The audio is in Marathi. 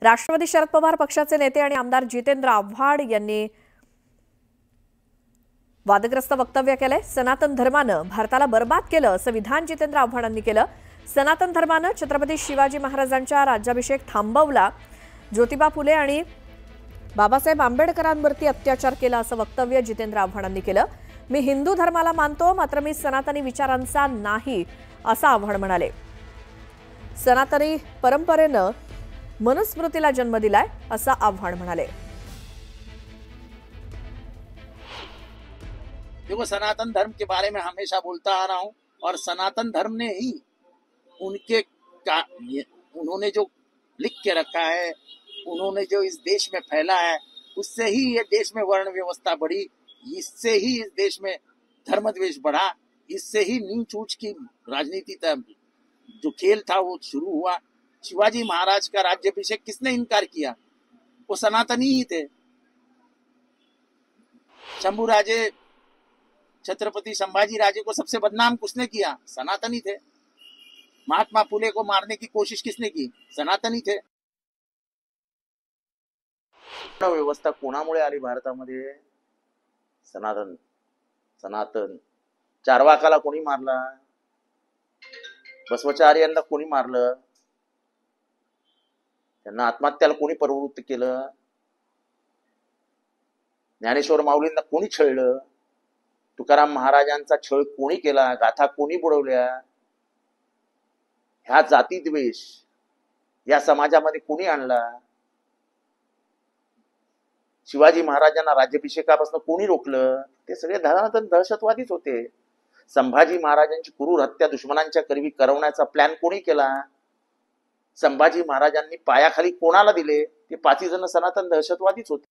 राष्ट्रवादी शरद पवार पक्षाचे नेते आणि आमदार जितेंद्र आव्हाड यांनी वादग्रस्त वक्तव्य केले। सनातन धर्मानं भारताला बर्बाद केलं असं विधान जितेंद्र आव्हाडांनी केलं। सनातन धर्मानं छत्रपती शिवाजी महाराजांचा राज्याभिषेक थांबवला, ज्योतिबा फुले आणि बाबासाहेब आंबेडकरांवरती अत्याचार केला असं वक्तव्य जितेंद्र आव्हाडांनी केलं। मी हिंदू धर्माला मानतो, मात्र मी सनातनी विचारांचा नाही असं आव्हाड म्हणाले। सनातनी परंपरेनं मनुस्मृतीला जन्म दिलाय असं आव्हाड म्हणाले। देखो, सनातन धर्म के बारे में हमेशा बोलता आ रहा हूं और सनातन धर्म ने ही उन्होंने जो लिख के रखा है, उन्होंने जो इस देश में फैला है, उससे ही ये देश में वर्ण व्यवस्था बढ़ी, इससे ही इस देश में धर्म द्वेष बढ़ा, इससे ही नीच ऊंच की राजनीति जो खेल था वो शुरू हुआ। शिवाजी महाराज का राज्याभिषेक किसने इनकार किया? वो सनातनी ही थे। शंभूराजे छत्रपति संभाजी राजे को सबसे बदनाम किसने किया? सनातनी थे। महात्मा फुले को मारने की कोशिश किसने की? सनातनी थे। व्यवस्था कोणामुळे आली भारतामध्ये? सनातन चारवाकाला कोणी मारला? बसवाचार्यांना कोणी मारलं? त्यांना आत्महत्याला कोणी प्रवृत्त केलं? ज्ञानेश्वर माऊलींना कोणी छळलं? तुकाराम महाराजांचा छळ कोणी केला? गाथा कोणी बुडवल्या? ह्या जाती द्वेष या समाजामध्ये कोणी आणला? शिवाजी महाराजांना राज्याभिषेकापासून कोणी रोखलं? ते सगळे धनातन दहशतवादीच होते। संभाजी महाराजांची क्रूर हत्या दुश्मनांच्या करवी करवण्याचा प्लॅन कोणी केला? संभाजी महाराजांनी पायाखाली कोणाला दिले? ते 5 जण सनातन दहशतवादीच होते।